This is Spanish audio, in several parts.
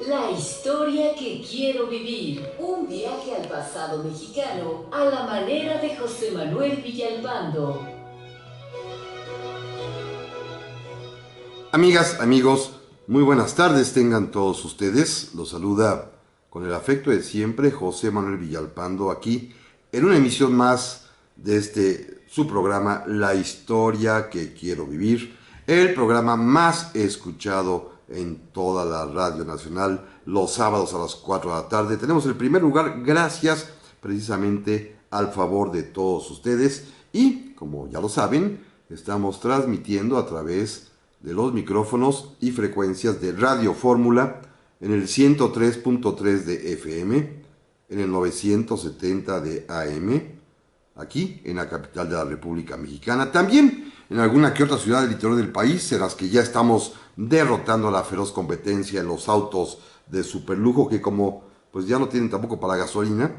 La historia que quiero vivir. Un viaje al pasado mexicano a la manera de José Manuel Villalpando. Amigas, amigos, muy buenas tardes tengan todos ustedes. Los saluda con el afecto de siempre José Manuel Villalpando aquí en una emisión más de su programa La historia que quiero vivir, el programa más escuchado en toda la radio nacional los sábados a las 4 de la tarde. Tenemos el primer lugar gracias precisamente al favor de todos ustedes y, como ya lo saben, estamos transmitiendo a través de los micrófonos y frecuencias de Radio Fórmula en el 103.3 de FM, en el 970 de AM, aquí en la capital de la República Mexicana, también en alguna que otra ciudad del interior del país, en las que ya estamos derrotando a la feroz competencia en los autos de superlujo, que como pues ya no tienen tampoco para gasolina,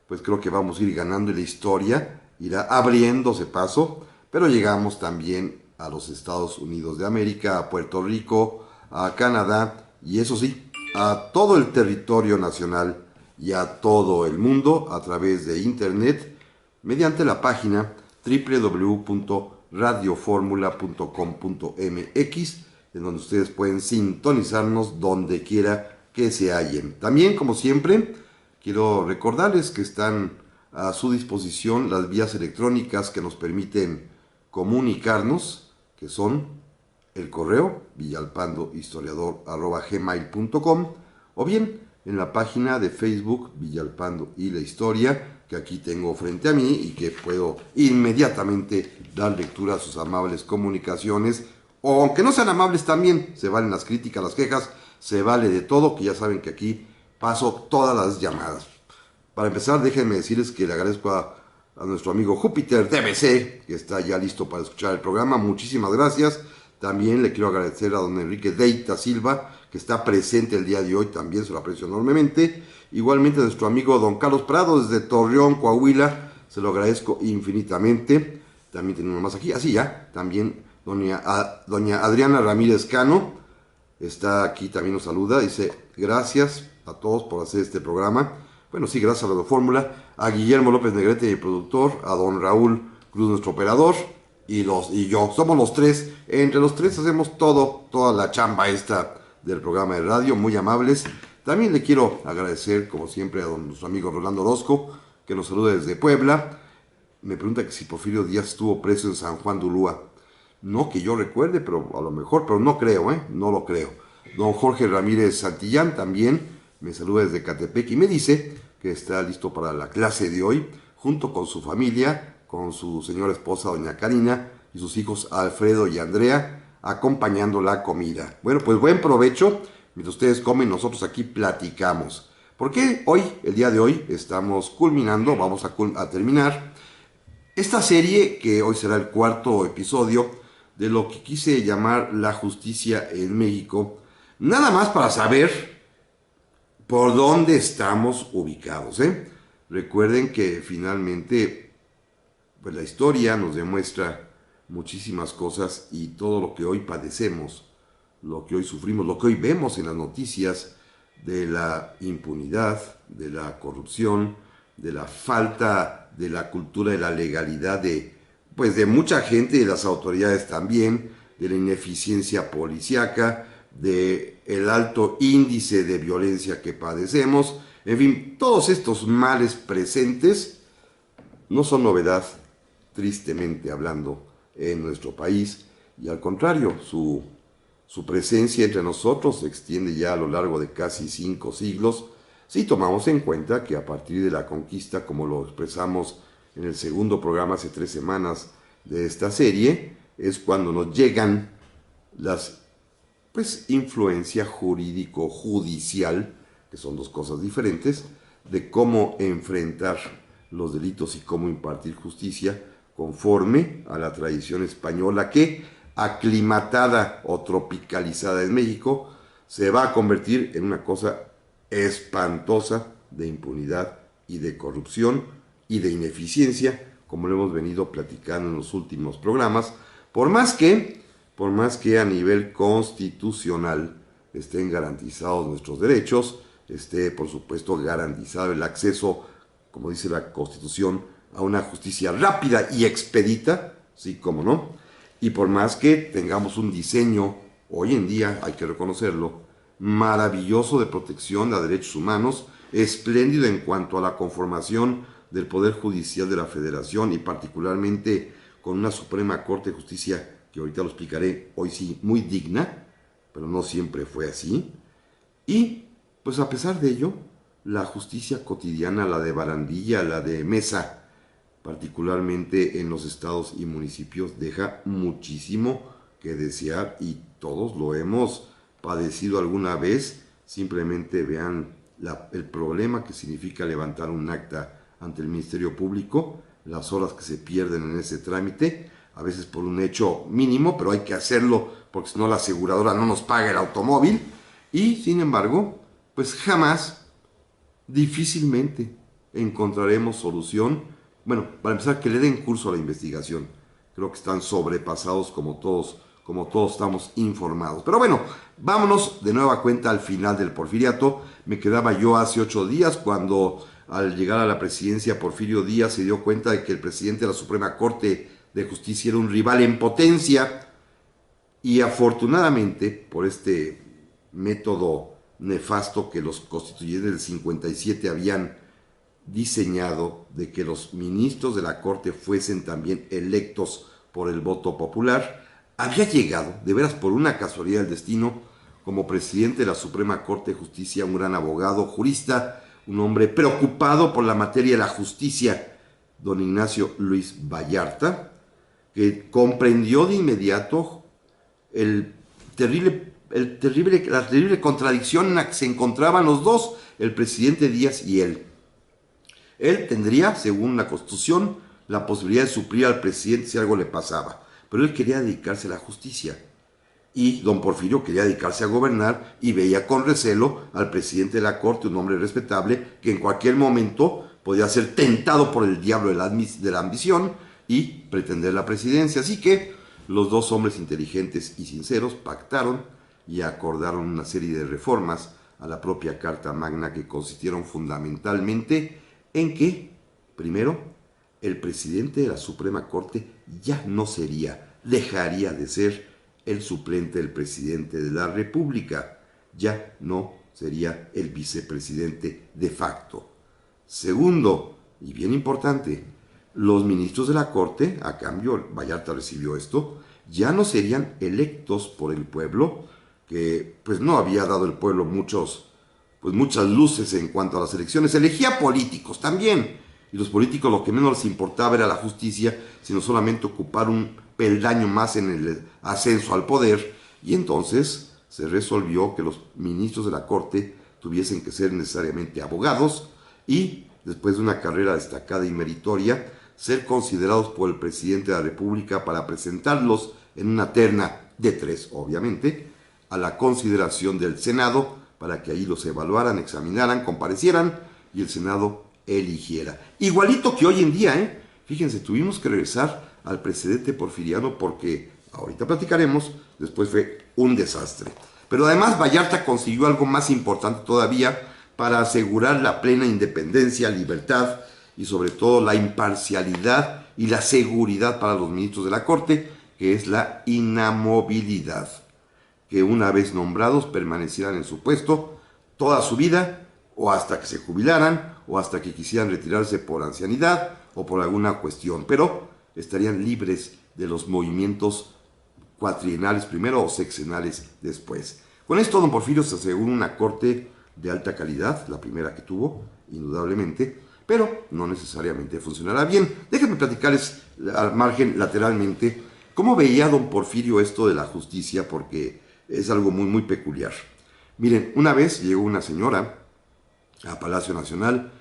pues creo que vamos a ir ganando y la historia irá abriéndose paso, pero llegamos también a los Estados Unidos de América, a Puerto Rico, a Canadá y eso sí, a todo el territorio nacional y a todo el mundo a través de internet mediante la página www.radioformula.com.mx, en donde ustedes pueden sintonizarnos donde quiera que se hallen. También, como siempre, quiero recordarles que están a su disposición las vías electrónicas que nos permiten comunicarnos, que son el correo villalpandohistoriador@gmail.com o bien en la página de Facebook Villalpando y la Historia, que aquí tengo frente a mí y que puedo inmediatamente dar lectura a sus amables comunicaciones, o aunque no sean amables también, se valen las críticas, las quejas, se vale de todo, que ya saben que aquí paso todas las llamadas. Para empezar, déjenme decirles que le agradezco a nuestro amigo Júpiter DBC, que está ya listo para escuchar el programa. Muchísimas gracias. También le quiero agradecer a don Enrique Deita Silva, que está presente el día de hoy, también se lo aprecio enormemente. Igualmente a nuestro amigo don Carlos Prado, desde Torreón, Coahuila, se lo agradezco infinitamente. También tenemos más aquí, así ya, también doña Adriana Ramírez Cano, está aquí, también nos saluda, dice, gracias a todos por hacer este programa. Bueno, sí, gracias a Radio Fórmula, a Guillermo López Negrete, mi productor, a don Raúl Cruz, nuestro operador, y yo, somos los tres. Entre los tres hacemos toda la chamba esta del programa de radio, muy amables. También le quiero agradecer, como siempre, a nuestro amigo Rolando Orozco, que nos saluda desde Puebla. Me pregunta que si Porfirio Díaz estuvo preso en San Juan de Ulúa. No que yo recuerde, pero a lo mejor, pero no creo, no lo creo. Don Jorge Ramírez Santillán también me saluda desde Catepec y me dice que está listo para la clase de hoy, junto con su familia, con su señora esposa, doña Karina, y sus hijos Alfredo y Andrea, acompañando la comida. Bueno, pues buen provecho. Mientras ustedes comen, nosotros aquí platicamos. Porque hoy, el día de hoy, estamos culminando, vamos a terminar esta serie, que hoy será el cuarto episodio, de lo que quise llamar La Justicia en México, nada más para saber por dónde estamos ubicados. Recuerden que finalmente pues la historia nos demuestra muchísimas cosas y todo lo que hoy padecemos, lo que hoy sufrimos, lo que hoy vemos en las noticias de la impunidad, de la corrupción, de la falta de la cultura de la legalidad de mucha gente y de las autoridades también, de la ineficiencia policíaca, de el alto índice de violencia que padecemos. En fin, todos estos males presentes no son novedad, tristemente hablando, en nuestro país, y al contrario, su presencia entre nosotros se extiende ya a lo largo de casi 5 siglos, si tomamos en cuenta que a partir de la conquista, como lo expresamos en el segundo programa hace 3 semanas de esta serie, es cuando nos llegan las influencia jurídico-judicial, que son dos cosas diferentes, de cómo enfrentar los delitos y cómo impartir justicia conforme a la tradición española que, aclimatada o tropicalizada en México, se va a convertir en una cosa espantosa de impunidad y de corrupción y de ineficiencia, como lo hemos venido platicando en los últimos programas, por más que a nivel constitucional estén garantizados nuestros derechos, esté por supuesto garantizado el acceso, como dice la Constitución, a una justicia rápida y expedita, sí, como no, y por más que tengamos un diseño, hoy en día, hay que reconocerlo, maravilloso de protección a derechos humanos, espléndido en cuanto a la conformación del Poder Judicial de la Federación y particularmente con una Suprema Corte de Justicia, que ahorita lo explicaré, hoy sí, muy digna, pero no siempre fue así. Y, pues a pesar de ello, la justicia cotidiana, la de barandilla, la de mesa, particularmente en los estados y municipios, deja muchísimo que desear y todos lo hemos padecido alguna vez. Simplemente vean el problema que significa levantar un acta ante el Ministerio Público, las horas que se pierden en ese trámite, a veces por un hecho mínimo, pero hay que hacerlo porque si no la aseguradora no nos paga el automóvil, y sin embargo, pues jamás, difícilmente encontraremos solución. Bueno, para empezar, que le den curso a la investigación. Creo que están sobrepasados como todos estamos informados. Pero bueno, vámonos de nueva cuenta al final del porfiriato. Me quedaba yo hace 8 días cuando al llegar a la presidencia Porfirio Díaz se dio cuenta de que el presidente de la Suprema Corte de Justicia era un rival en potencia y afortunadamente por este método nefasto que los constituyentes del 57 habían diseñado de que los ministros de la Corte fuesen también electos por el voto popular, había llegado, de veras por una casualidad del destino, como presidente de la Suprema Corte de Justicia, un gran abogado, jurista, un hombre preocupado por la materia de la justicia, don Ignacio Luis Vallarta, que comprendió de inmediato la terrible contradicción en la que se encontraban los dos, el presidente Díaz y él. Él tendría, según la Constitución, la posibilidad de suplir al presidente si algo le pasaba, pero él quería dedicarse a la justicia. Y don Porfirio quería dedicarse a gobernar y veía con recelo al presidente de la Corte, un hombre respetable, que en cualquier momento podía ser tentado por el diablo de la ambición y pretender la presidencia. Así que los dos hombres inteligentes y sinceros pactaron y acordaron una serie de reformas a la propia Carta Magna que consistieron fundamentalmente en que, primero, el presidente de la Suprema Corte ya no dejaría de ser el suplente del presidente de la República, ya no sería el vicepresidente de facto. Segundo, y bien importante, los ministros de la Corte, a cambio, Vallarta recibió esto, ya no serían electos por el pueblo, que pues no había dado el pueblo muchas luces en cuanto a las elecciones, elegía políticos también, y los políticos lo que menos les importaba era la justicia, sino solamente ocupar un peldaño más en el ascenso al poder, y entonces se resolvió que los ministros de la Corte tuviesen que ser necesariamente abogados, y después de una carrera destacada y meritoria, ser considerados por el presidente de la República para presentarlos en una terna de 3, obviamente, a la consideración del Senado, para que ahí los evaluaran, examinaran, comparecieran y el Senado eligiera. Igualito que hoy en día, fíjense, tuvimos que regresar al precedente porfiriano porque, ahorita platicaremos, después fue un desastre. Pero además Vallarta consiguió algo más importante todavía para asegurar la plena independencia, libertad y sobre todo la imparcialidad y la seguridad para los ministros de la Corte, que es la inamovilidad. Que una vez nombrados permanecieran en su puesto toda su vida, o hasta que se jubilaran, o hasta que quisieran retirarse por ancianidad o por alguna cuestión, pero estarían libres de los movimientos cuatrienales primero o sexenales después. Con esto don Porfirio se aseguró una corte de alta calidad, la primera que tuvo, indudablemente, pero no necesariamente funcionará bien. Déjenme platicarles al margen lateralmente cómo veía don Porfirio esto de la justicia, porque es algo muy, muy peculiar. Miren, una vez llegó una señora a Palacio Nacional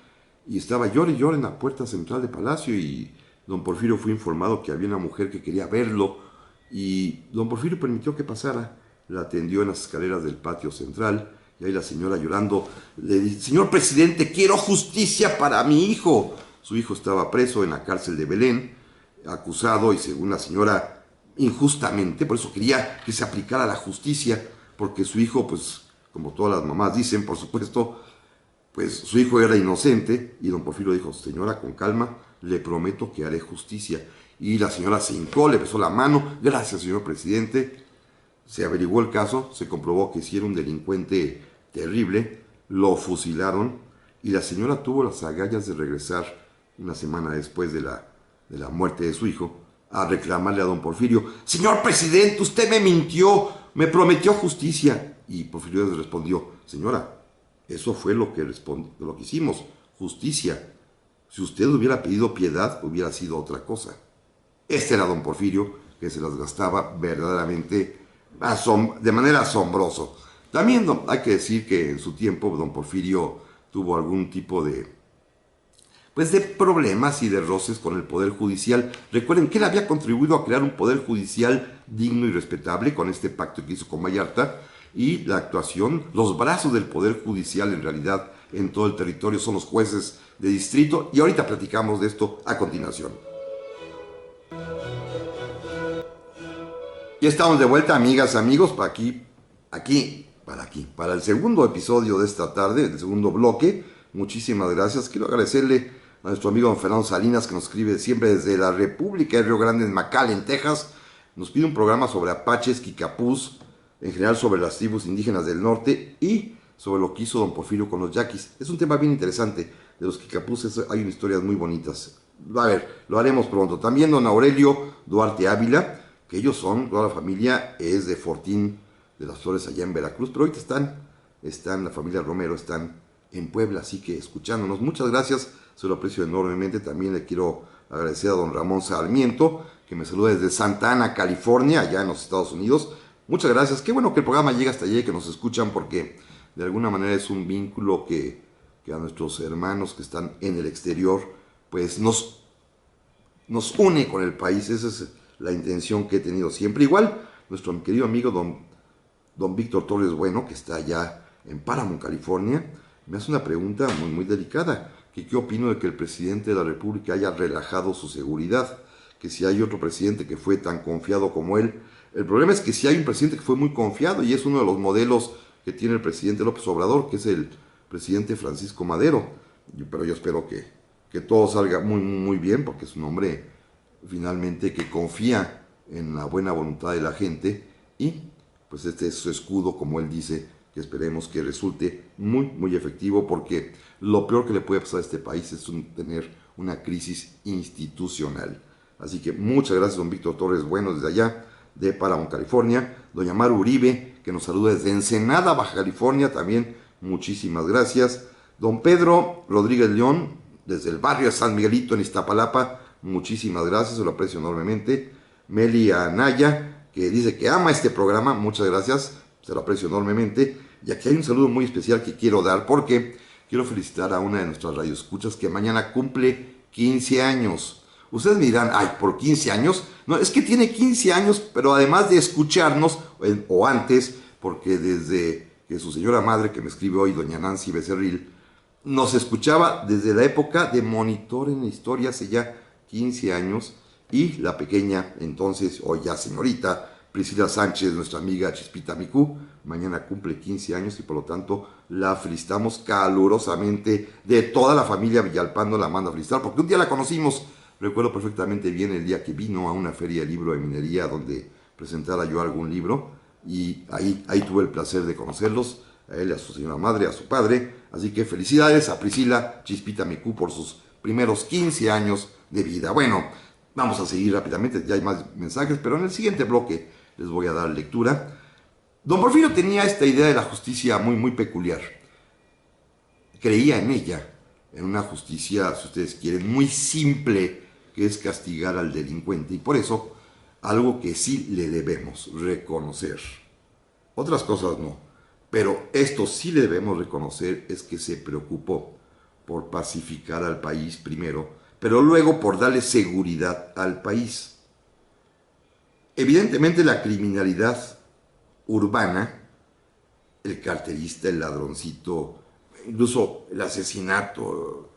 y estaba llore y llore en la puerta central de Palacio y don Porfirio fue informado que había una mujer que quería verlo y don Porfirio permitió que pasara, la atendió en las escaleras del patio central y ahí la señora llorando le dice: señor presidente, quiero justicia para mi hijo. Su hijo estaba preso en la cárcel de Belén, acusado y según la señora injustamente, por eso quería que se aplicara la justicia, porque su hijo pues como todas las mamás dicen, por supuesto, pues su hijo era inocente y don Porfirio dijo, señora, con calma, le prometo que haré justicia. Y la señora se hincó, le besó la mano, gracias señor presidente. Se averiguó el caso, se comprobó que sí era un delincuente terrible, lo fusilaron y la señora tuvo las agallas de regresar una semana después de la muerte de su hijo a reclamarle a don Porfirio, señor presidente, usted me mintió, me prometió justicia. Y Porfirio les respondió, señora, eso fue lo que hicimos, justicia. Si usted hubiera pedido piedad, hubiera sido otra cosa. Este era don Porfirio, que se las gastaba verdaderamente de manera asombrosa. También hay que decir que en su tiempo don Porfirio tuvo algún tipo de problemas y de roces con el Poder Judicial. Recuerden que él había contribuido a crear un Poder Judicial digno y respetable con este pacto que hizo con Vallarta, y la actuación, los brazos del Poder Judicial en realidad en todo el territorio son los jueces de distrito, y ahorita platicamos de esto a continuación. Y estamos de vuelta, amigas, amigos, para el segundo episodio de esta tarde, el segundo bloque. Muchísimas gracias. Quiero agradecerle a nuestro amigo don Fernando Salinas, que nos escribe siempre desde la República de Río Grande, en McAllen, Texas. Nos pide un programa sobre apaches, kikapús, en general sobre las tribus indígenas del norte y sobre lo que hizo don Porfirio con los yaquis. Es un tema bien interesante. De los kikapús hay historias muy bonitas. A ver, lo haremos pronto. También don Aurelio Duarte Ávila, que ellos son, toda la familia es de Fortín de las Flores allá en Veracruz, pero ahorita están la familia Romero, están en Puebla, así que escuchándonos. Muchas gracias, se lo aprecio enormemente. También le quiero agradecer a don Ramón Sarmiento, que me saluda desde Santa Ana, California, allá en los Estados Unidos. Muchas gracias, qué bueno que el programa llega hasta allá y que nos escuchan, porque de alguna manera es un vínculo que a nuestros hermanos que están en el exterior, pues nos une con el país. Esa es la intención que he tenido siempre. Igual, nuestro querido amigo don Víctor Torres Bueno, que está allá en Paramount, California, me hace una pregunta muy, muy delicada, que qué opino de que el presidente de la República haya relajado su seguridad, que si hay otro presidente que fue tan confiado como él. El problema es que si hay un presidente que fue muy confiado, y es uno de los modelos que tiene el presidente López Obrador, que es el presidente Francisco Madero, pero yo espero que todo salga muy, muy bien, porque es un hombre finalmente que confía en la buena voluntad de la gente, y pues este es su escudo, como él dice, que esperemos que resulte muy, muy efectivo, porque lo peor que le puede pasar a este país es tener una crisis institucional. Así que muchas gracias, don Víctor Torres Bueno, desde allá de Paramount, California. Doña Maru Uribe, que nos saluda desde Ensenada, Baja California, también muchísimas gracias. Don Pedro Rodríguez León, desde el barrio de San Miguelito en Iztapalapa, muchísimas gracias, se lo aprecio enormemente. Meli Anaya, que dice que ama este programa, muchas gracias, se lo aprecio enormemente. Y aquí hay un saludo muy especial que quiero dar, porque quiero felicitar a una de nuestras radioescuchas que mañana cumple 15 años. Ustedes me dirán, ay, ¿por 15 años? No, es que tiene 15 años, pero además de escucharnos, o antes, porque desde que su señora madre, que me escribe hoy, doña Nancy Becerril, nos escuchaba desde la época de Monitor en la Historia, hace ya 15 años, y la pequeña, entonces, hoy ya señorita, Priscila Sánchez, nuestra amiga Chispita Micú, mañana cumple 15 años y por lo tanto la felicitamos calurosamente. De toda la familia Villalpando la manda a felicitar, porque un día la conocimos. Recuerdo perfectamente bien el día que vino a una feria de libro de minería donde presentara yo algún libro, y ahí tuve el placer de conocerlos, a él, a su señora madre, a su padre. Así que felicidades a Priscila Chispita Micú por sus primeros 15 años de vida. Bueno, vamos a seguir rápidamente, ya hay más mensajes, pero en el siguiente bloque les voy a dar lectura. Don Porfirio tenía esta idea de la justicia muy, muy peculiar. Creía en ella, en una justicia, si ustedes quieren, muy simple, que es castigar al delincuente, y por eso algo que sí le debemos reconocer. Otras cosas no, pero esto sí le debemos reconocer, es que se preocupó por pacificar al país primero, pero luego por darle seguridad al país. Evidentemente la criminalidad urbana, el carterista, el ladroncito, incluso el asesinato,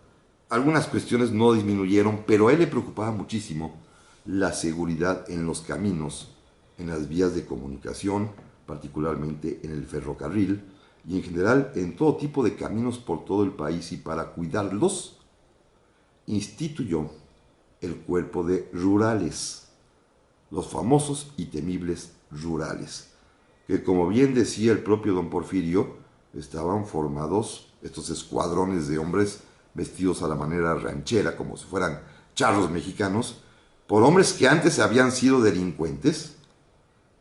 algunas cuestiones no disminuyeron, pero a él le preocupaba muchísimo la seguridad en los caminos, en las vías de comunicación, particularmente en el ferrocarril, y en general en todo tipo de caminos por todo el país, y para cuidarlos instituyó el cuerpo de rurales, los famosos y temibles rurales, que como bien decía el propio don Porfirio, estaban formados estos escuadrones de hombres vestidos a la manera ranchera, como si fueran charros mexicanos, por hombres que antes habían sido delincuentes,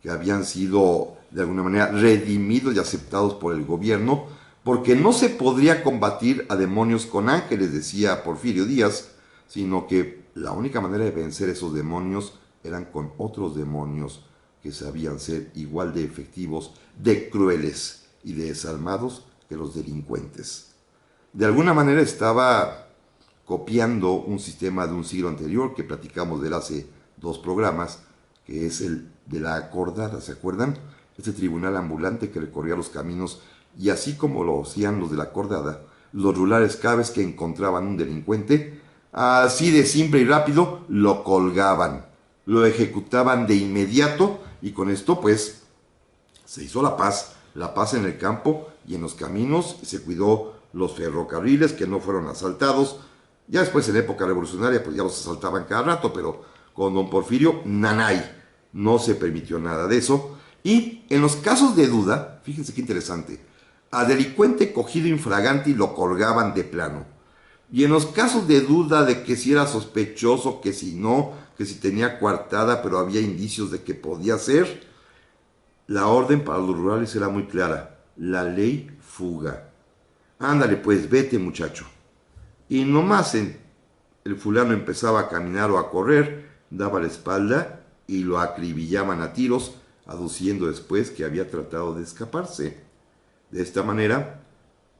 que habían sido de alguna manera redimidos y aceptados por el gobierno, porque no se podría combatir a demonios con ángeles, decía Porfirio Díaz, sino que la única manera de vencer esos demonios eran con otros demonios que sabían ser igual de efectivos, de crueles y de desalmados que los delincuentes. De alguna manera estaba copiando un sistema de un siglo anterior que platicamos de él hace 2 programas, que es el de la acordada, ¿se acuerdan? Este tribunal ambulante que recorría los caminos, y así como lo hacían los de la acordada, los rurales cada vez que encontraban un delincuente, así de simple y rápido, lo colgaban, lo ejecutaban de inmediato, y con esto pues se hizo la paz en el campo y en los caminos, se cuidó los ferrocarriles que no fueron asaltados. Ya después en época revolucionaria pues ya los asaltaban cada rato, pero con don Porfirio, nanay, no se permitió nada de eso. Y en los casos de duda, fíjense qué interesante, a delincuente cogido infraganti lo colgaban de plano. Y en los casos de duda de que si era sospechoso, que si no, que si tenía coartada, pero había indicios de que podía ser, la orden para los rurales era muy clara: la ley fuga. Ándale pues, vete muchacho. Y nomás el fulano empezaba a caminar o a correr, daba la espalda y lo acribillaban a tiros, aduciendo después que había tratado de escaparse. De esta manera,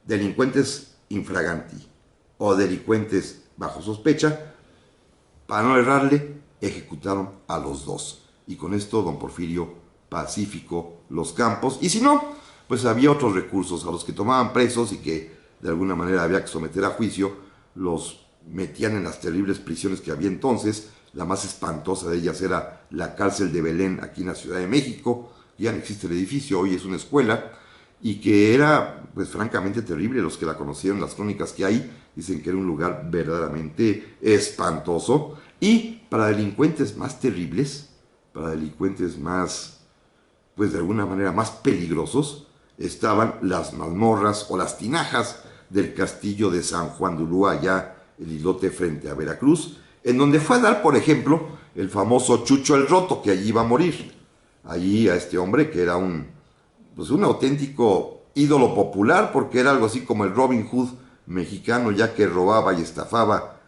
delincuentes infraganti o delincuentes bajo sospecha, para no errarle, ejecutaron a los dos. Y con esto don Porfirio pacificó los campos. Y si no, pues había otros recursos: a los que tomaban presos y que de alguna manera había que someter a juicio, los metían en las terribles prisiones que había entonces. La más espantosa de ellas era la cárcel de Belén, aquí en la Ciudad de México. Ya no existe el edificio, hoy es una escuela, y que era pues francamente terrible. Los que la conocieron, las crónicas que hay, dicen que era un lugar verdaderamente espantoso. Y para delincuentes más terribles, para delincuentes más, pues de alguna manera más peligrosos, estaban las mazmorras o las tinajas del castillo de San Juan de Ulúa, allá el islote frente a Veracruz, en donde fue a dar, por ejemplo, el famoso Chucho el Roto, que allí iba a morir. Allí a este hombre, que era un auténtico ídolo popular, porque era algo así como el Robin Hood mexicano, ya que robaba y estafaba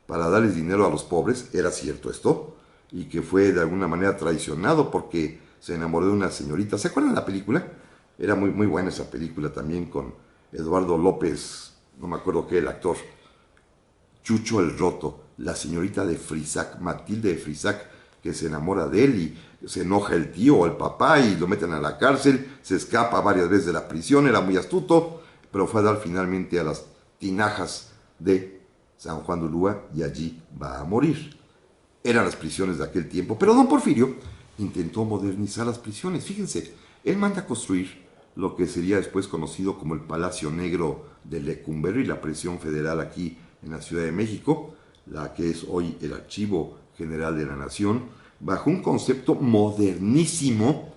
para darles dinero a los pobres. Era cierto esto, y que fue de alguna manera traicionado porque se enamoró de una señorita. ¿Se acuerdan de la película? Era muy, muy buena esa película también, con Eduardo López, no me acuerdo qué, el actor. Chucho el Roto, la señorita de Frisac, Matilde de Frisac, que se enamora de él y se enoja el tío o el papá y lo meten a la cárcel, se escapa varias veces de la prisión, era muy astuto, pero fue a dar finalmente a las tinajas de San Juan de Ulúa y allí va a morir. Eran las prisiones de aquel tiempo, pero don Porfirio intentó modernizar las prisiones. Fíjense, él manda a construir lo que sería después conocido como el Palacio Negro de Lecumberri, la prisión federal aquí en la Ciudad de México, la que es hoy el Archivo General de la Nación, bajo un concepto modernísimo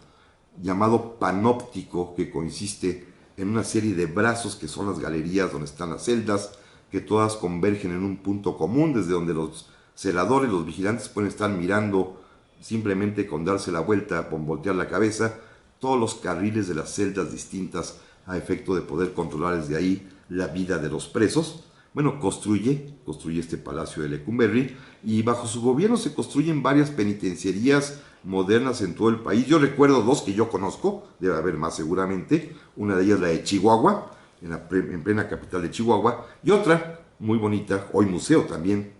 llamado panóptico, que consiste en una serie de brazos que son las galerías donde están las celdas, que todas convergen en un punto común, desde donde los celadores, los vigilantes pueden estar mirando simplemente con darse la vuelta, con voltear la cabeza, todos los carriles de las celdas distintas, a efecto de poder controlar desde ahí la vida de los presos. Bueno, construye este Palacio de Lecumberri, y bajo su gobierno se construyen varias penitenciarías modernas en todo el país. Yo recuerdo 2 que yo conozco, debe haber más seguramente. Una de ellas la de Chihuahua, en plena capital de Chihuahua, y otra muy bonita, hoy museo también,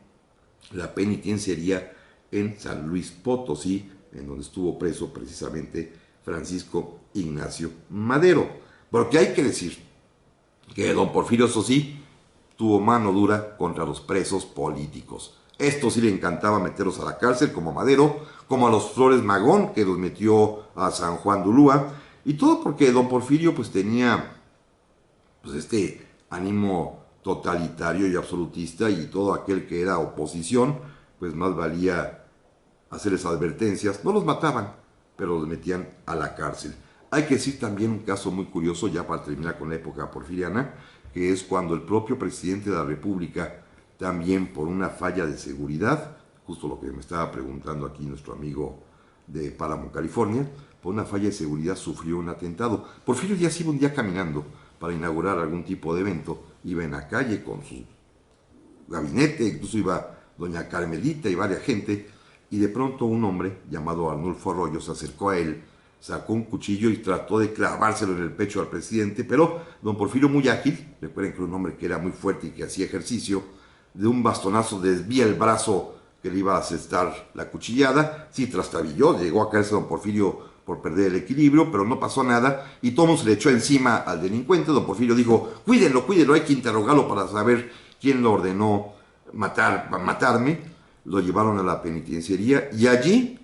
la penitenciaría en San Luis Potosí, en donde estuvo preso precisamente Francisco Ignacio Madero. Porque hay que decir que don Porfirio, eso sí, tuvo mano dura contra los presos políticos. Esto sí le encantaba meterlos a la cárcel, como a Madero, como a los Flores Magón, que los metió a San Juan de Ulúa, y todo porque don Porfirio pues tenía pues este ánimo totalitario y absolutista, y todo aquel que era oposición, pues más valía hacerles advertencias. No los mataban, pero los metían a la cárcel. Hay que decir también un caso muy curioso, ya para terminar con la época porfiriana, que es cuando el propio presidente de la República, también por una falla de seguridad, justo lo que me estaba preguntando aquí nuestro amigo de Páramo, California, por una falla de seguridad sufrió un atentado. Porfirio Díaz iba un día caminando para inaugurar algún tipo de evento, iba en la calle con su gabinete, incluso iba doña Carmelita y varias gente, y de pronto un hombre llamado Arnulfo Arroyo se acercó a él, sacó un cuchillo y trató de clavárselo en el pecho al presidente, pero don Porfirio, muy ágil, recuerden que era un hombre que era muy fuerte y que hacía ejercicio, de un bastonazo desvía el brazo que le iba a asestar la cuchillada, sí trastabilló, llegó a caerse don Porfirio por perder el equilibrio, pero no pasó nada, y todo se le echó encima al delincuente. Don Porfirio dijo, cuídenlo, cuídenlo, hay que interrogarlo para saber quién lo ordenó matarme. Lo llevaron a la penitenciaría, y allí,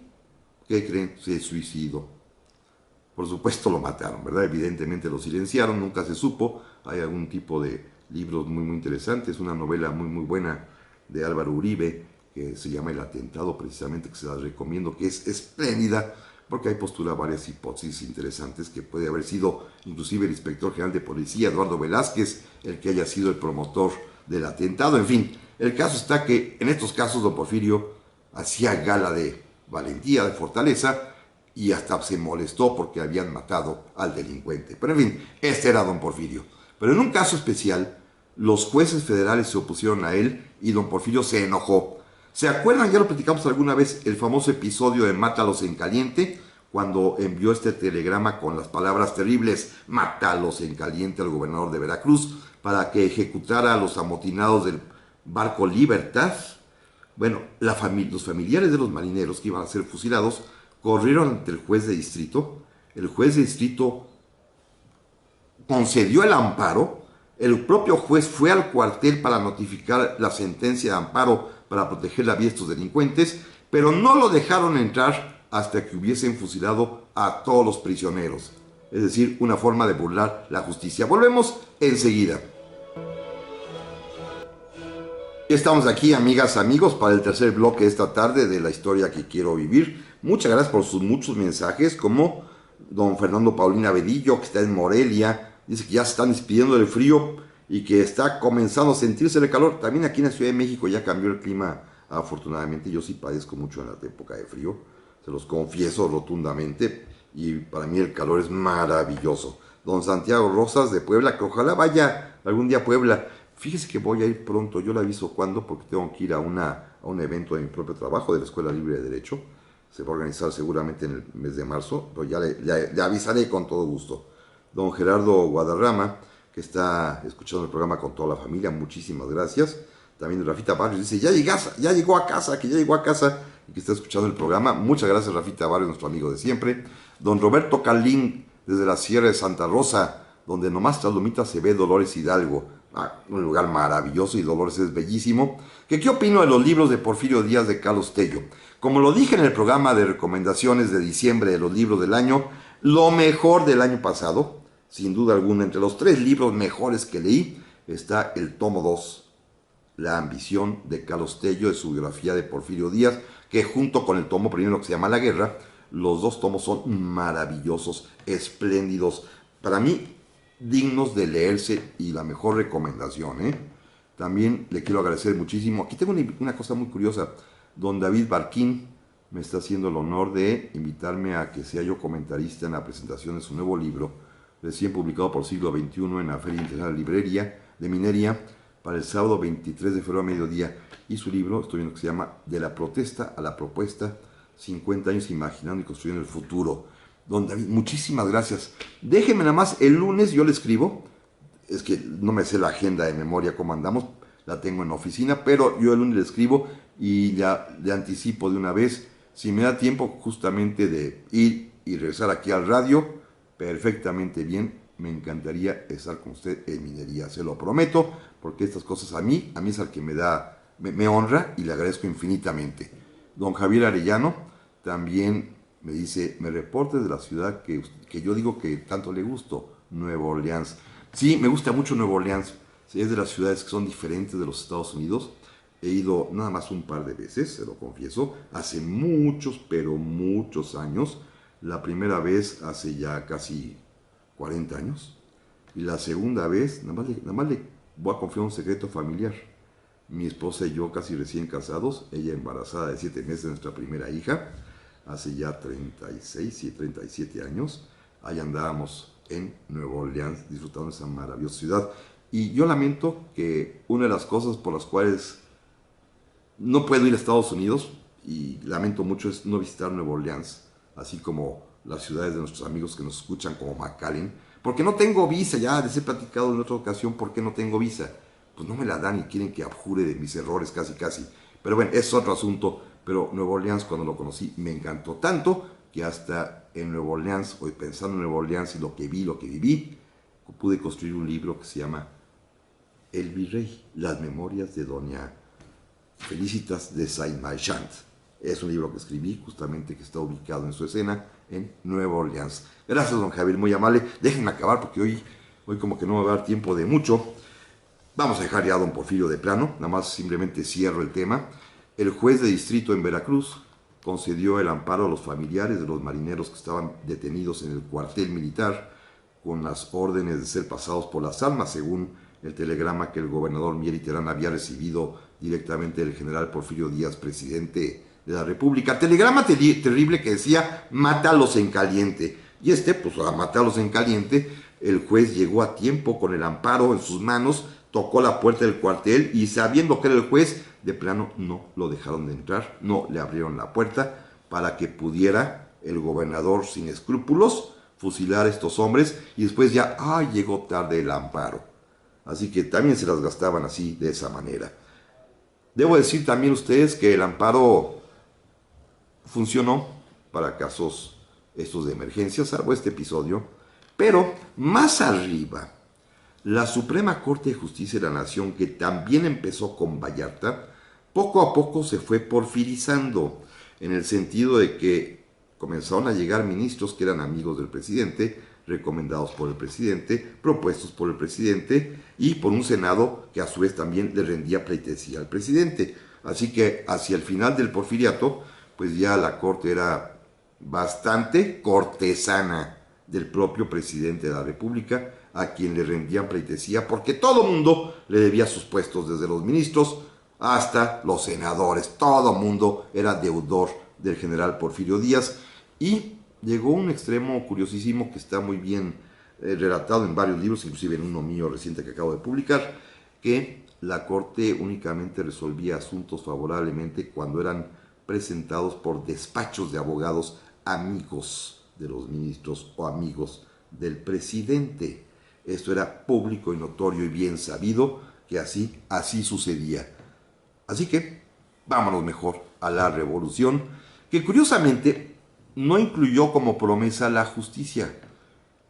¿qué creen? Se suicidó. Por supuesto lo mataron, ¿verdad? Evidentemente lo silenciaron, nunca se supo. Hay algún tipo de libros muy, muy interesantes, una novela muy, muy buena de Álvaro Uribe, que se llama El Atentado, precisamente, que se las recomiendo, que es espléndida, porque hay postula varias hipótesis interesantes, que puede haber sido inclusive el inspector general de policía, Eduardo Velázquez, el que haya sido el promotor del atentado. En fin, el caso está que en estos casos don Porfirio hacía gala de valentía, de fortaleza, y hasta se molestó porque habían matado al delincuente. Pero en fin, este era don Porfirio. Pero en un caso especial, los jueces federales se opusieron a él y don Porfirio se enojó. ¿Se acuerdan? Ya lo platicamos alguna vez, el famoso episodio de Mátalos en caliente, cuando envió este telegrama con las palabras terribles, mátalos en caliente, al gobernador de Veracruz, para que ejecutara a los amotinados del barco Libertad. Bueno, los familiares de los marineros que iban a ser fusilados corrieron ante el juez de distrito. El juez de distrito concedió el amparo. El propio juez fue al cuartel para notificar la sentencia de amparo para proteger la vida de estos delincuentes, pero no lo dejaron entrar hasta que hubiesen fusilado a todos los prisioneros. Es decir, una forma de burlar la justicia. Volvemos enseguida. Estamos aquí, amigas, amigos, para el tercer bloque de esta tarde de La Historia que Quiero Vivir. Muchas gracias por sus muchos mensajes, como don Fernando Paulina Bedillo, que está en Morelia, dice que ya se están despidiendo del frío y que está comenzando a sentirse el calor. También aquí en la Ciudad de México ya cambió el clima, afortunadamente. Yo sí padezco mucho en la época de frío, se los confieso rotundamente, y para mí el calor es maravilloso. Don Santiago Rosas de Puebla, que ojalá vaya algún día a Puebla. Fíjese que voy a ir pronto, yo le aviso cuándo, porque tengo que ir a un evento de mi propio trabajo, de la Escuela Libre de Derecho. Se va a organizar seguramente en el mes de marzo, pero ya le avisaré con todo gusto. Don Gerardo Guadarrama, que está escuchando el programa con toda la familia, muchísimas gracias. También Rafita Barrios dice, ya llegó a casa, y que está escuchando el programa. Muchas gracias, Rafita Barrios, nuestro amigo de siempre. Don Roberto Calín, desde la Sierra de Santa Rosa, donde nomás tras Lomita se ve Dolores Hidalgo. Un lugar maravilloso, y Dolores es bellísimo. ¿Qué opino de los libros de Porfirio Díaz de Carlos Tello? Como lo dije en el programa de recomendaciones de diciembre de los libros del año, lo mejor del año pasado, sin duda alguna, entre los 3 libros mejores que leí, está el tomo 2, La ambición de Carlos Tello, de su biografía de Porfirio Díaz, que junto con el tomo primero, que se llama La guerra, los 2 tomos son maravillosos, espléndidos. Para mí, dignos de leerse, y la mejor recomendación, También le quiero agradecer muchísimo. Aquí tengo una cosa muy curiosa. Don David Barquín me está haciendo el honor de invitarme a que sea yo comentarista en la presentación de su nuevo libro, recién publicado por Siglo XXI en la Feria Internacional de Minería, para el sábado 23 de febrero a mediodía. Y su libro, estoy viendo que se llama De la protesta a la propuesta, 50 años imaginando y construyendo el futuro. Don David, muchísimas gracias. Déjeme nada más, el lunes yo le escribo. Es que no me sé la agenda de memoria cómo andamos, la tengo en la oficina, pero yo el lunes le escribo y ya le anticipo de una vez. Si me da tiempo justamente de ir y regresar aquí al radio, perfectamente bien, me encantaría estar con usted en Minería, se lo prometo, porque estas cosas a mí es al que me honra, y le agradezco infinitamente. Don Javier Arellano también me dice, me reporte de la ciudad que yo digo que tanto le gustó, Nueva Orleans. Sí, me gusta mucho Nueva Orleans. Sí, es de las ciudades que son diferentes de los Estados Unidos. He ido nada más un par de veces, se lo confieso, hace muchos, pero muchos años. La primera vez hace ya casi 40 años. Y la segunda vez, nada más le voy a confiar un secreto familiar. Mi esposa y yo casi recién casados, ella embarazada de 7 meses de nuestra primera hija, hace ya 36 y 37 años, ahí andábamos en Nueva Orleans disfrutando de esa maravillosa ciudad. Y yo lamento que una de las cosas por las cuales no puedo ir a Estados Unidos, y lamento mucho, es no visitar Nueva Orleans, así como las ciudades de nuestros amigos que nos escuchan como McAllen, porque no tengo visa. Ya les he platicado en otra ocasión por qué no tengo visa. Pues no me la dan y quieren que abjure de mis errores casi casi. Pero bueno, es otro asunto. Pero Nueva Orleans, cuando lo conocí, me encantó tanto que hasta en Nueva Orleans, hoy pensando en Nueva Orleans y lo que vi, lo que viví, pude construir un libro que se llama El Virrey, las memorias de Doña Felicitas de Saint-Marchand. Es un libro que escribí justamente, que está ubicado en su escena en Nueva Orleans. Gracias, don Javier, muy amable. Déjenme acabar porque hoy como que no me va a dar tiempo de mucho. Vamos a dejar ya a don Porfirio de plano, nada más simplemente cierro el tema. El juez de distrito en Veracruz concedió el amparo a los familiares de los marineros que estaban detenidos en el cuartel militar con las órdenes de ser pasados por las armas, según el telegrama que el gobernador Mier y Terán había recibido directamente del general Porfirio Díaz, presidente de la República. Telegrama terrible que decía, mátalos en caliente. Y pues a matarlos en caliente, el juez llegó a tiempo con el amparo en sus manos, tocó la puerta del cuartel y, sabiendo que era el juez, de plano no lo dejaron de entrar, no le abrieron la puerta para que pudiera el gobernador sin escrúpulos fusilar a estos hombres, y después ya, llegó tarde el amparo. Así que también se las gastaban así, de esa manera. Debo decir también a ustedes que el amparo funcionó para casos estos de emergencia, salvo este episodio, pero más arriba, la Suprema Corte de Justicia de la Nación, que también empezó con Vallarta, poco a poco se fue porfirizando, en el sentido de que comenzaron a llegar ministros que eran amigos del presidente, recomendados por el presidente, propuestos por el presidente, y por un Senado que a su vez también le rendía pleitesía al presidente. Así que hacia el final del porfiriato, pues ya la corte era bastante cortesana del propio presidente de la República, a quien le rendían pleitesía, porque todo mundo le debía sus puestos, desde los ministros hasta los senadores. Todo mundo era deudor del general Porfirio Díaz, y llegó a un extremo curiosísimo que está muy bien relatado en varios libros, inclusive en uno mío reciente que acabo de publicar, que la corte únicamente resolvía asuntos favorablemente cuando eran presentados por despachos de abogados amigos de los ministros o amigos del presidente. Esto era público y notorio y bien sabido que así sucedía. Así que vámonos mejor a la revolución, que curiosamente no incluyó como promesa la justicia.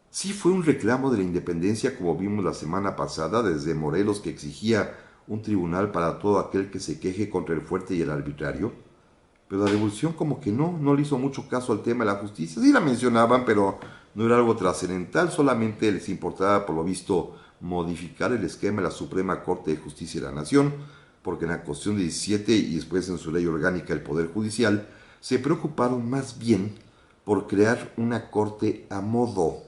Sí fue un reclamo de la independencia, como vimos la semana pasada, desde Morelos, que exigía un tribunal para todo aquel que se queje contra el fuerte y el arbitrario. Pero la revolución como que no le hizo mucho caso al tema de la justicia. Sí la mencionaban, pero no era algo trascendental, solamente les importaba, por lo visto, modificar el esquema de la Suprema Corte de Justicia de la Nación, porque en la Constitución 17 y después en su ley orgánica del Poder Judicial, se preocuparon más bien por crear una corte a modo.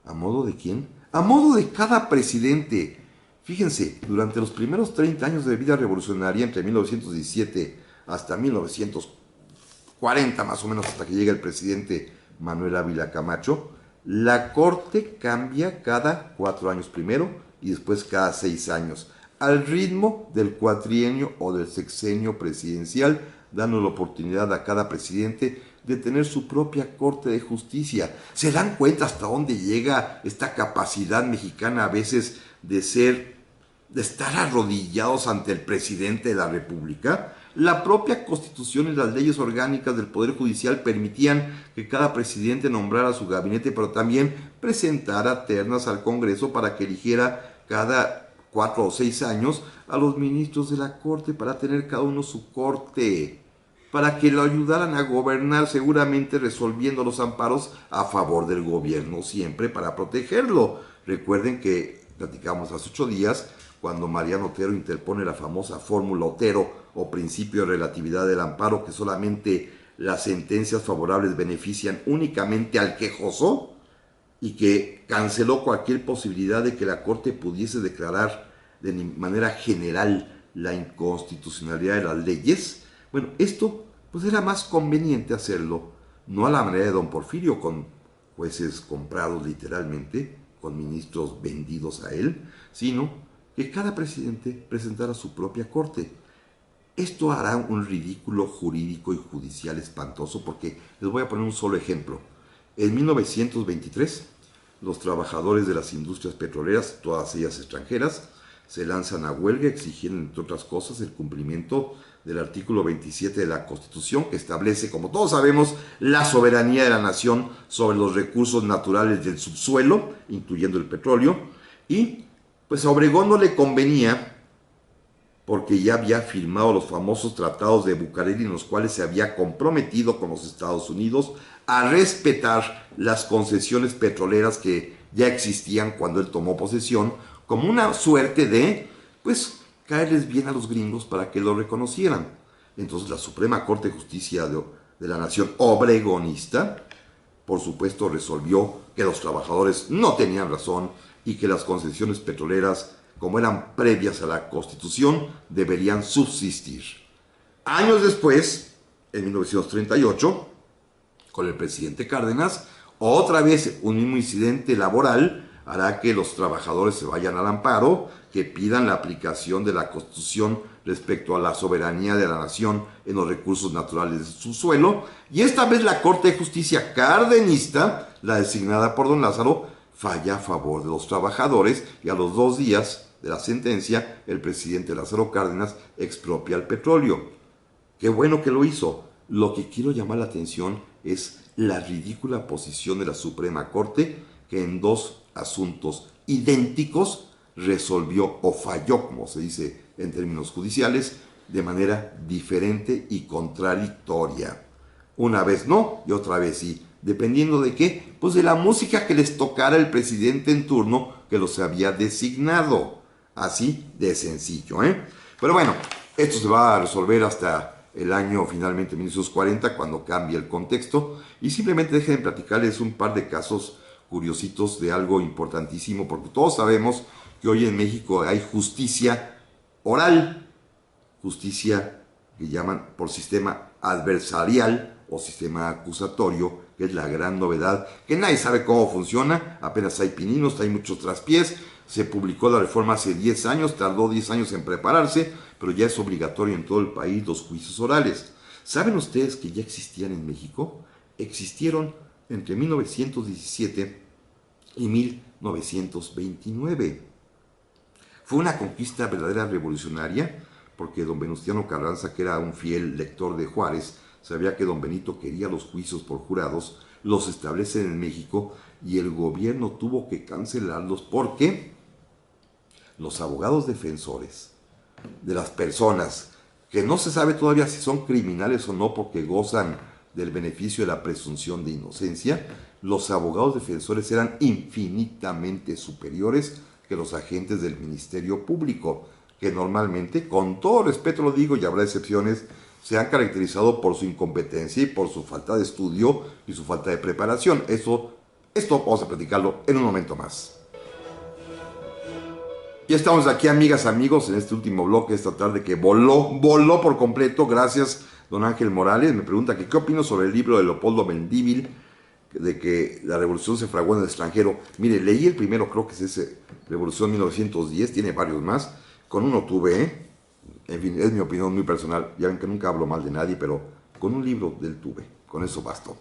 ¿A modo de quién? A modo de cada presidente. Fíjense, durante los primeros 30 años de vida revolucionaria, entre 1917 hasta 1940 más o menos, hasta que llega el presidente Manuel Ávila Camacho, la corte cambia cada 4 años primero y después cada 6 años, al ritmo del cuatrienio o del sexenio presidencial, dando la oportunidad a cada presidente de tener su propia Corte de Justicia. ¿Se dan cuenta hasta dónde llega esta capacidad mexicana a veces de estar arrodillados ante el presidente de la República? La propia Constitución y las leyes orgánicas del Poder Judicial permitían que cada presidente nombrara su gabinete, pero también presentara ternas al Congreso para que eligiera cada 4 o 6 años a los ministros de la Corte, para tener cada uno su corte, para que lo ayudaran a gobernar, seguramente resolviendo los amparos a favor del gobierno, siempre para protegerlo. Recuerden que platicamos hace 8 días cuando Mariano Otero interpone la famosa fórmula Otero o principio de relatividad del amparo, que solamente las sentencias favorables benefician únicamente al quejoso, y que canceló cualquier posibilidad de que la Corte pudiese declarar de manera general la inconstitucionalidad de las leyes. Bueno, esto pues era más conveniente hacerlo, no a la manera de don Porfirio, con jueces comprados literalmente, con ministros vendidos a él, sino que cada presidente presentara su propia corte. Esto hará un ridículo jurídico y judicial espantoso, porque les voy a poner un solo ejemplo. En 1923, los trabajadores de las industrias petroleras, todas ellas extranjeras, se lanzan a huelga exigiendo, entre otras cosas, el cumplimiento del artículo 27 de la Constitución, que establece, como todos sabemos, la soberanía de la nación sobre los recursos naturales del subsuelo, incluyendo el petróleo, y pues a Obregón no le convenía, porque ya había firmado los famosos tratados de Bucareli, en los cuales se había comprometido con los Estados Unidos a respetar las concesiones petroleras que ya existían cuando él tomó posesión, como una suerte de, pues, caerles bien a los gringos para que lo reconocieran. Entonces la Suprema Corte de Justicia de la Nación obregonista, por supuesto, resolvió que los trabajadores no tenían razón y que las concesiones petroleras, como eran previas a la Constitución, deberían subsistir. Años después, en 1938, con el presidente Cárdenas, otra vez un mismo incidente laboral hará que los trabajadores se vayan al amparo, que pidan la aplicación de la Constitución respecto a la soberanía de la nación en los recursos naturales de su suelo, y esta vez la Corte de Justicia cardenista, la designada por don Lázaro, falla a favor de los trabajadores, y a los 2 días de la sentencia, el presidente Lázaro Cárdenas expropia el petróleo. Qué bueno que lo hizo. Lo que quiero llamar la atención es la ridícula posición de la Suprema Corte, que en 2 asuntos idénticos resolvió o falló, como se dice en términos judiciales, de manera diferente y contradictoria. Una vez no y otra vez sí. ¿Dependiendo de qué? Pues de la música que les tocara el presidente en turno que los había designado. Así de sencillo, ¿eh? Pero bueno, esto se va a resolver hasta el año finalmente 1940, cuando cambia el contexto. Y simplemente dejen de platicarles un par de casos curiositos de algo importantísimo, porque todos sabemos que hoy en México hay justicia oral, justicia que llaman por sistema adversarial o sistema acusatorio, que es la gran novedad, que nadie sabe cómo funciona, apenas hay pininos, hay muchos traspiés. Se publicó la reforma hace 10 años, tardó 10 años en prepararse, pero ya es obligatorio en todo el país los juicios orales. ¿Saben ustedes que ya existían en México? Existieron entre 1917 y 1929. Fue una conquista verdadera revolucionaria, porque don Venustiano Carranza, que era un fiel lector de Juárez, sabía que don Benito quería los juicios por jurados, los establecen en México, y el gobierno tuvo que cancelarlos porque los abogados defensores de las personas que no se sabe todavía si son criminales o no, porque gozan del beneficio de la presunción de inocencia, los abogados defensores eran infinitamente superiores que los agentes del Ministerio Público, que normalmente, con todo respeto lo digo y habrá excepciones, se han caracterizado por su incompetencia y por su falta de estudio y su falta de preparación. Esto vamos a platicarlo en un momento más. Ya estamos aquí, amigas, amigos, en este último bloque esta tarde que voló por completo. Gracias, don Ángel Morales. Me pregunta que qué opino sobre el libro de Leopoldo Mendívil, de que la revolución se fraguó en el extranjero. Mire, leí el primero, creo que es ese, Revolución 1910, tiene varios más. Con uno tuve, en fin, es mi opinión muy personal. Ya ven que nunca hablo mal de nadie, pero con un libro del tuve, con eso bastó.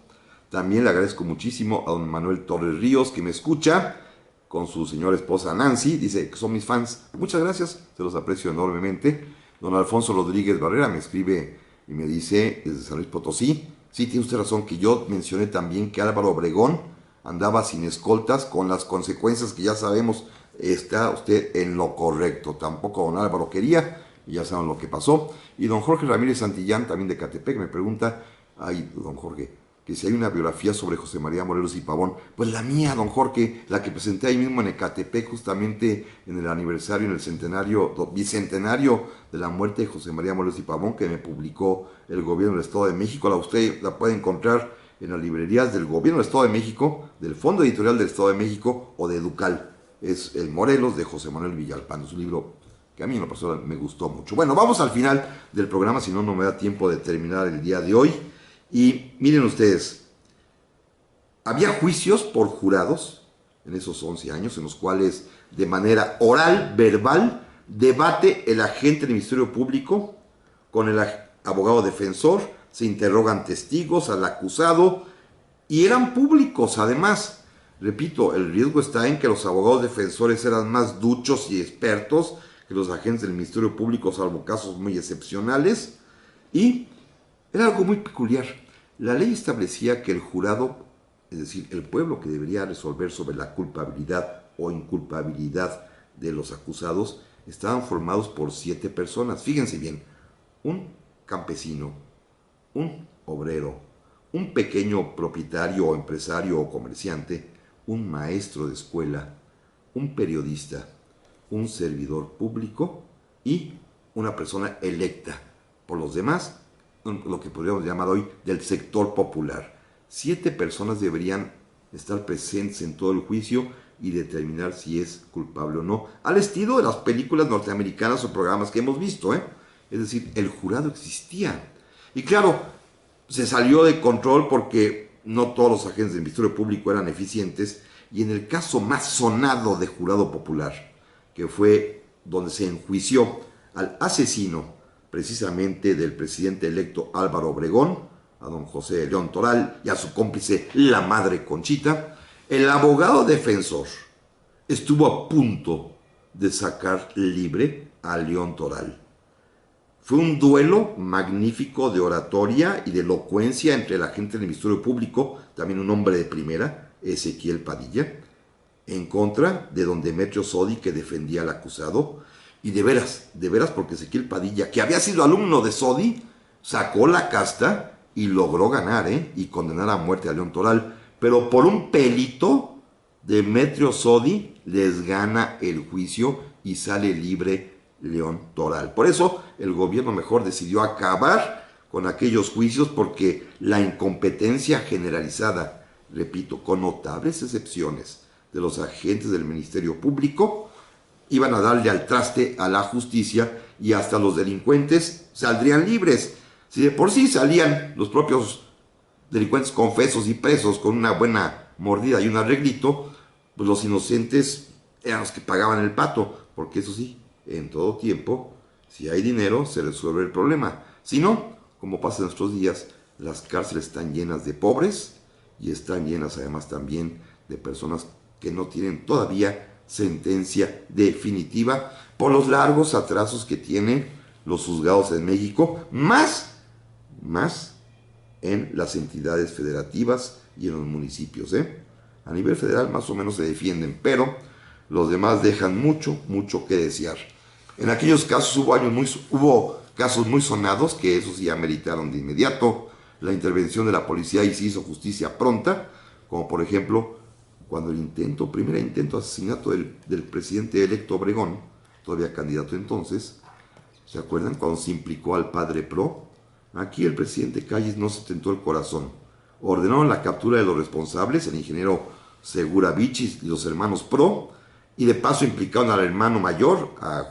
También le agradezco muchísimo a don Manuel Torres Ríos, que me escucha con su señora esposa Nancy, dice que son mis fans. Muchas gracias, se los aprecio enormemente. Don Alfonso Rodríguez Barrera me escribe y me dice desde San Luis Potosí, sí, tiene usted razón, que yo mencioné también que Álvaro Obregón andaba sin escoltas, con las consecuencias que ya sabemos. Está usted en lo correcto, tampoco don Álvaro quería, y ya saben lo que pasó. Y don Jorge Ramírez Santillán, también de Catepec, me pregunta, ay, don Jorge, que si hay una biografía sobre José María Morelos y Pavón, pues la mía, don Jorge, la que presenté ahí mismo en Ecatepec, justamente en el aniversario, en el centenario, bicentenario de la muerte de José María Morelos y Pavón, que me publicó el gobierno del Estado de México. Usted la puede encontrar en las librerías del gobierno del Estado de México, del Fondo Editorial del Estado de México o de Educal. Es El Morelos de José Manuel Villalpando. Es un libro que a mí en lo personal me gustó mucho. Bueno, vamos al final del programa, si no, no me da tiempo de terminar el día de hoy. Y miren ustedes, había juicios por jurados en esos 11 años, en los cuales de manera oral, verbal, debate el agente del Ministerio Público con el abogado defensor, se interrogan testigos al acusado y eran públicos además. Repito, el riesgo está en que los abogados defensores eran más duchos y expertos que los agentes del Ministerio Público, salvo casos muy excepcionales, y era algo muy peculiar. La ley establecía que el jurado, es decir, el pueblo que debería resolver sobre la culpabilidad o inculpabilidad de los acusados, estaban formados por 7 personas. Fíjense bien, un campesino, un obrero, un pequeño propietario o empresario o comerciante, un maestro de escuela, un periodista, un servidor público y una persona electa por los demás, lo que podríamos llamar hoy del sector popular. 7 personas deberían estar presentes en todo el juicio y determinar si es culpable o no, al estilo de las películas norteamericanas o programas que hemos visto, Es decir, el jurado existía. Y claro, se salió de control porque no todos los agentes del Ministerio Público eran eficientes, y en el caso más sonado de jurado popular, que fue donde se enjuició al asesino precisamente del presidente electo Álvaro Obregón, a don José León Toral y a su cómplice la madre Conchita, el abogado defensor estuvo a punto de sacar libre a León Toral. Fue un duelo magnífico de oratoria y de elocuencia entre el agente del Ministerio Público, también un hombre de primera, Ezequiel Padilla, en contra de don Demetrio Sodi, que defendía al acusado. Y de veras, porque Ezequiel Padilla, que había sido alumno de Sodi, sacó la casta y logró ganar, y condenar a muerte a León Toral. Pero por un pelito, Demetrio Sodi les gana el juicio y sale libre León Toral. Por eso el gobierno mejor decidió acabar con aquellos juicios, porque la incompetencia generalizada, repito, con notables excepciones, de los agentes del Ministerio Público, iban a darle al traste a la justicia y hasta los delincuentes saldrían libres. Si de por sí salían los propios delincuentes confesos y presos con una buena mordida y un arreglito, pues los inocentes eran los que pagaban el pato, porque eso sí, en todo tiempo, si hay dinero, se resuelve el problema. Si no, como pasa en nuestros días, las cárceles están llenas de pobres y están llenas además también de personas que no tienen todavía sentencia definitiva por los largos atrasos que tienen los juzgados en México, más en las entidades federativas y en los municipios. A nivel federal más o menos se defienden, pero los demás dejan mucho que desear. En aquellos casos hubo casos muy sonados que eso sí ameritaron de inmediato la intervención de la policía y se hizo justicia pronta, como por ejemplo cuando el primer intento de asesinato del presidente electo Obregón, todavía candidato entonces, ¿se acuerdan? Cuando se implicó al padre Pro, aquí el presidente Calles no se tentó el corazón. Ordenaron la captura de los responsables, el ingeniero Segura Vichis y los hermanos Pro, y de paso implicaron al hermano mayor, a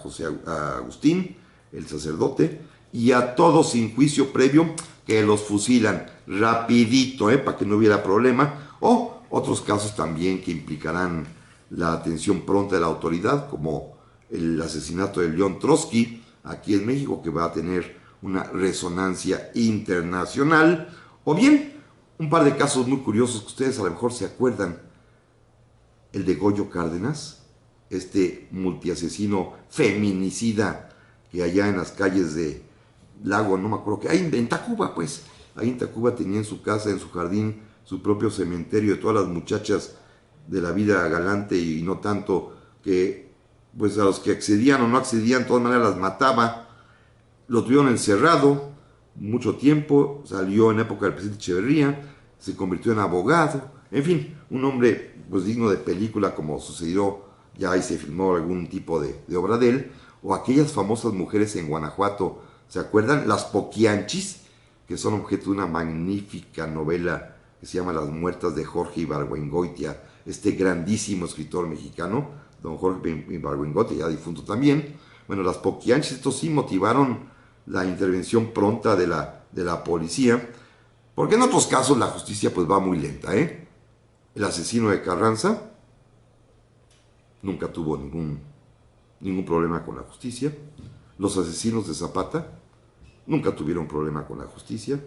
Agustín, el sacerdote, y a todos sin juicio previo, que los fusilan rapidito, para que no hubiera problema, o otros casos también que implicarán la atención pronta de la autoridad, como el asesinato de León Trotsky, aquí en México, que va a tener una resonancia internacional, o bien un par de casos muy curiosos que ustedes a lo mejor se acuerdan, el de Goyo Cárdenas, este multiasesino feminicida que allá en las calles de Lago, no me acuerdo, que hay en Tacuba, pues, ahí en Tacuba tenía en su casa, en su jardín, su propio cementerio de todas las muchachas de la vida galante y no tanto, que pues a los que accedían o no accedían, de todas maneras las mataba. Lo tuvieron encerrado mucho tiempo, salió en época del presidente Echeverría, se convirtió en abogado, en fin, un hombre pues digno de película, como sucedió ya y se filmó algún tipo de obra de él, o aquellas famosas mujeres en Guanajuato, ¿se acuerdan? Las Poquianchis, que son objeto de una magnífica novela que se llama Las muertas de Jorge Ibargüengoitia, este grandísimo escritor mexicano, don Jorge Ibargüengoitia, ya difunto también. Bueno, las Poquianchis, estos sí motivaron la intervención pronta de la policía, porque en otros casos la justicia pues va muy lenta, ¿eh? El asesino de Carranza nunca tuvo ningún problema con la justicia. Los asesinos de Zapata nunca tuvieron problema con la justicia.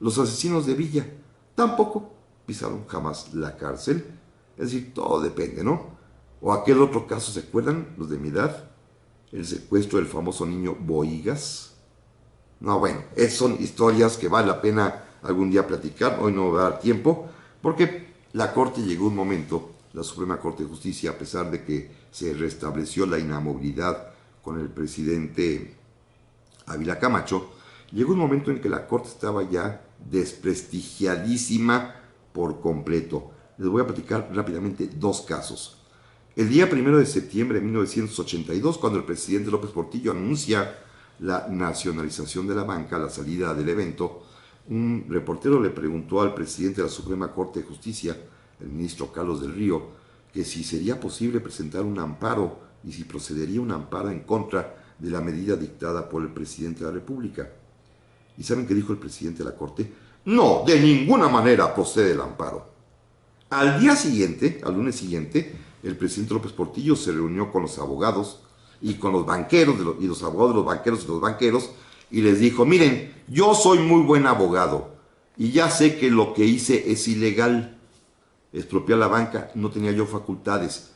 Los asesinos de Villa tampoco pisaron jamás la cárcel. Es decir, todo depende, ¿no? O aquel otro caso, ¿se acuerdan? Los de mi edad, el secuestro del famoso niño Boigas. No, bueno, son historias que vale la pena algún día platicar. Hoy no va a dar tiempo, porque la Corte llegó un momento, la Suprema Corte de Justicia, a pesar de que se restableció la inamovilidad con el presidente Ávila Camacho, llegó un momento en que la Corte estaba ya desprestigiadísima por completo. Les voy a platicar rápidamente dos casos. El día 1 de septiembre de 1982, cuando el presidente López Portillo anuncia la nacionalización de la banca, la salida del evento, un reportero le preguntó al presidente de la Suprema Corte de Justicia, el ministro Carlos del Río, que si sería posible presentar un amparo y si procedería un amparo en contra de la medida dictada por el presidente de la República. ¿Y saben qué dijo el presidente de la Corte? No, de ninguna manera procede el amparo. Al día siguiente, al lunes siguiente, el presidente López Portillo se reunió con los abogados y con los banqueros y los abogados de los banqueros y los banqueros y les dijo, miren, yo soy muy buen abogado y ya sé que lo que hice es ilegal, expropiar la banca, no tenía yo facultades,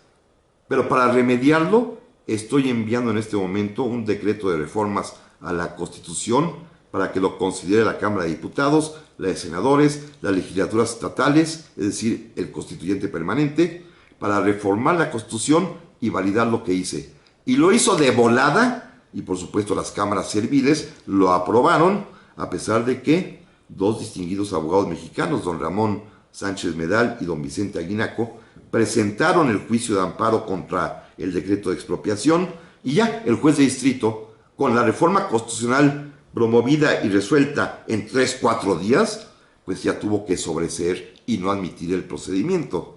pero para remediarlo estoy enviando en este momento un decreto de reformas a la Constitución para que lo considere la Cámara de Diputados, la de Senadores, las legislaturas estatales, es decir, el constituyente permanente, para reformar la Constitución y validar lo que hice. Y lo hizo de volada, y por supuesto las cámaras serviles lo aprobaron, a pesar de que dos distinguidos abogados mexicanos, don Ramón Sánchez Medal y don Vicente Aguinaco, presentaron el juicio de amparo contra el decreto de expropiación, y ya el juez de distrito, con la reforma constitucional promovida y resuelta en 3-4 días, pues ya tuvo que sobreseer y no admitir el procedimiento.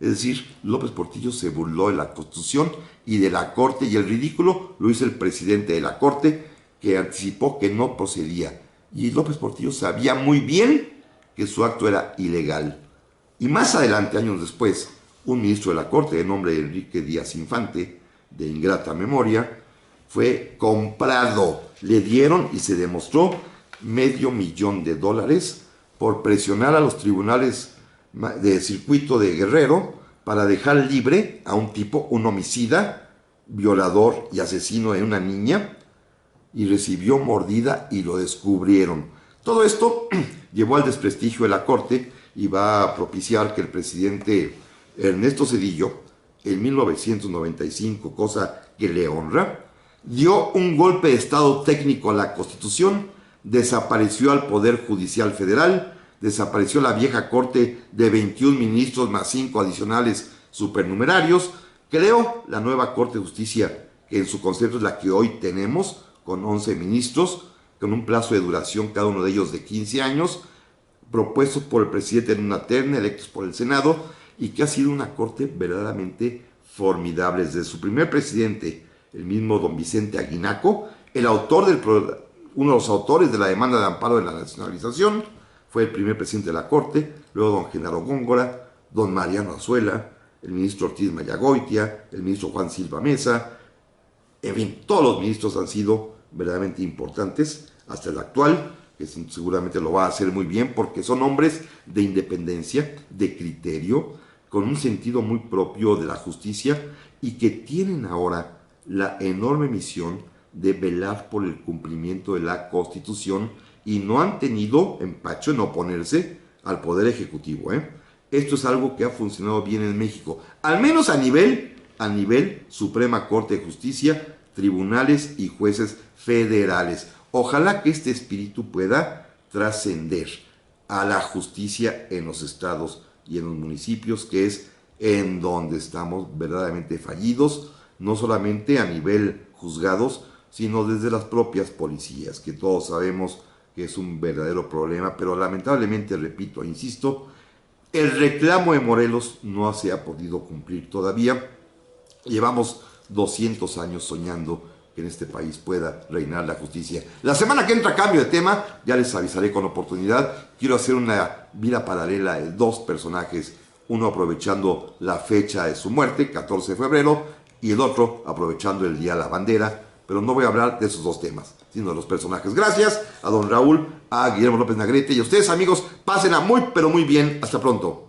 Es decir, López Portillo se burló de la Constitución y de la Corte, y el ridículo lo hizo el presidente de la Corte, que anticipó que no procedía. Y López Portillo sabía muy bien que su acto era ilegal. Y más adelante, años después, un ministro de la Corte, de nombre Enrique Díaz Infante, de ingrata memoria, fue comprado. Le dieron, y se demostró, $500,000 por presionar a los tribunales de circuito de Guerrero para dejar libre a un tipo, un homicida, violador y asesino de una niña, y recibió mordida y lo descubrieron. Todo esto llevó al desprestigio de la Corte y va a propiciar que el presidente Ernesto Zedillo, en 1995, cosa que le honra, dio un golpe de estado técnico a la Constitución, desapareció al Poder Judicial Federal, desapareció la vieja Corte de 21 ministros más 5 adicionales supernumerarios, creó la nueva Corte de Justicia, que en su concepto es la que hoy tenemos, con 11 ministros, con un plazo de duración cada uno de ellos de 15 años, propuestos por el presidente en una terna, electos por el Senado, y que ha sido una Corte verdaderamente formidable. Desde su primer presidente, el mismo don Vicente Aguinaco, uno de los autores de la demanda de amparo de la nacionalización, fue el primer presidente de la Corte, luego don Genaro Góngora, don Mariano Azuela, el ministro Ortiz Mayagoitia, el ministro Juan Silva Mesa, en fin, todos los ministros han sido verdaderamente importantes, hasta el actual, que seguramente lo va a hacer muy bien, porque son hombres de independencia, de criterio, con un sentido muy propio de la justicia, y que tienen ahora la enorme misión de velar por el cumplimiento de la Constitución, y no han tenido empacho en oponerse al Poder Ejecutivo. Esto es algo que ha funcionado bien en México, al menos a nivel Suprema Corte de Justicia, tribunales y jueces federales. Ojalá que este espíritu pueda trascender. a la justicia en los estados y en los municipios, que es en donde estamos verdaderamente fallidos, no solamente a nivel juzgados, sino desde las propias policías, que todos sabemos que es un verdadero problema, pero lamentablemente, repito, insisto, el reclamo de Morelos no se ha podido cumplir todavía. Llevamos 200 años soñando que en este país pueda reinar la justicia. La semana que entra, cambio de tema, ya les avisaré con oportunidad. Quiero hacer una vida paralela de dos personajes, uno aprovechando la fecha de su muerte, 14 de febrero, y el otro aprovechando el Día de la Bandera, pero no voy a hablar de esos dos temas, sino de los personajes. Gracias a don Raúl, a Guillermo López Nagrete y a ustedes, amigos, pásenla muy, pero muy bien. Hasta pronto.